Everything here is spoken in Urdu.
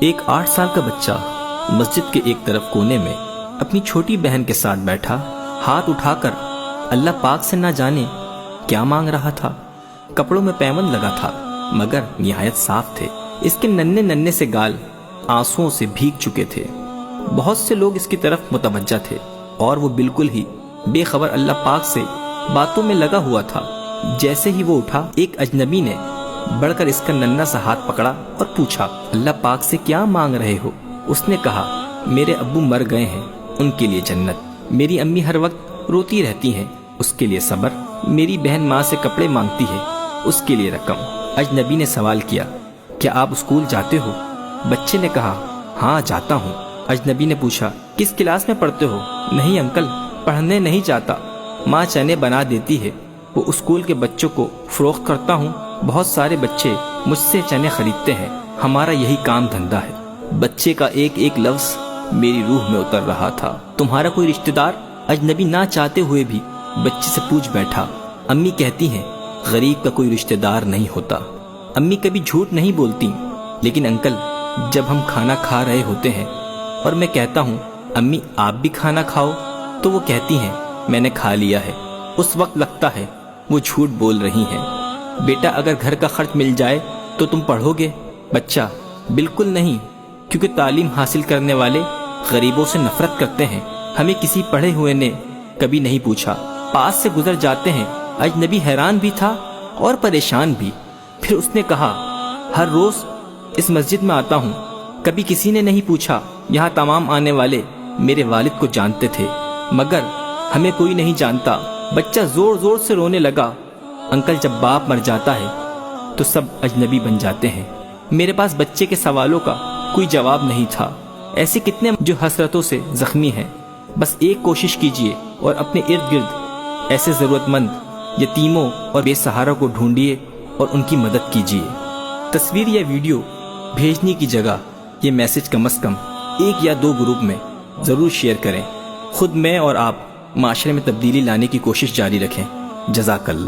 ایک 8 سال کا بچہ مسجد کے ایک طرف کونے میں اپنی چھوٹی بہن کے ساتھ بیٹھا ہاتھ اٹھا کر اللہ پاک سے نہ جانے کیا مانگ رہا تھا۔ کپڑوں میں پیوند لگا تھا مگر نہایت صاف تھے۔ اس کے ننھے ننھے سے گال آنسوؤں سے بھیگ چکے تھے۔ بہت سے لوگ اس کی طرف متوجہ تھے اور وہ بالکل ہی بے خبر اللہ پاک سے باتوں میں لگا ہوا تھا۔ جیسے ہی وہ اٹھا، ایک اجنبی نے بڑھ کر اس کا ننھا سا ہاتھ پکڑا اور پوچھا، اللہ پاک سے کیا مانگ رہے ہو؟ اس نے کہا، میرے ابو مر گئے ہیں، ان کے لیے جنت۔ میری امی ہر وقت روتی رہتی ہیں، اس کے لیے صبر۔ میری بہن ماں سے کپڑے مانگتی ہے، اس کے لیے رقم۔ اجنبی نے سوال کیا، کیا آپ اسکول جاتے ہو؟ بچے نے کہا، ہاں جاتا ہوں۔ اجنبی نے پوچھا، کس کلاس میں پڑھتے ہو؟ نہیں انکل، پڑھنے نہیں جاتا، ماں چنے بنا دیتی ہے، وہ اسکول کے بچوں کو فروخت کرتا ہوں۔ بہت سارے بچے مجھ سے چنے خریدتے ہیں، ہمارا یہی کام دھندا ہے۔ بچے کا ایک ایک لفظ میری روح میں اتر رہا تھا۔ تمہارا کوئی رشتہ دار؟ اجنبی نہ چاہتے ہوئے بھی بچے سے پوچھ بیٹھا۔ امی کہتی ہیں غریب کا کوئی رشتہ دار نہیں ہوتا۔ امی کبھی جھوٹ نہیں بولتی، لیکن انکل جب ہم کھانا کھا رہے ہوتے ہیں اور میں کہتا ہوں امی آپ بھی کھانا کھاؤ، تو وہ کہتی ہیں میں نے کھا لیا ہے، اس وقت لگتا ہے وہ جھوٹ بول رہی ہیں۔ بیٹا اگر گھر کا خرچ مل جائے تو تم پڑھو گے؟ بچہ، بالکل نہیں، کیونکہ تعلیم حاصل کرنے والے غریبوں سے نفرت کرتے ہیں۔ ہمیں کسی پڑھے ہوئے نے کبھی نہیں پوچھا، پاس سے گزر جاتے ہیں۔ اجنبی حیران بھی تھا اور پریشان بھی۔ پھر اس نے کہا، ہر روز اس مسجد میں آتا ہوں، کبھی کسی نے نہیں پوچھا۔ یہاں تمام آنے والے میرے والد کو جانتے تھے، مگر ہمیں کوئی نہیں جانتا۔ بچہ زور زور سے رونے لگا۔ انکل جب باپ مر جاتا ہے تو سب اجنبی بن جاتے ہیں۔ میرے پاس بچے کے سوالوں کا کوئی جواب نہیں تھا۔ ایسے کتنے جو حسرتوں سے زخمی ہیں۔ بس ایک کوشش کیجئے اور اپنے ارد گرد ایسے ضرورت مند یتیموں اور بے سہارا کو ڈھونڈیے اور ان کی مدد کیجئے۔ تصویر یا ویڈیو بھیجنے کی جگہ یہ میسج کم از کم 1 یا 2 گروپ میں ضرور شیئر کریں۔ خود میں اور آپ معاشرے میں تبدیلی لانے کی کوشش جاری رکھیں۔ جزاک اللہ۔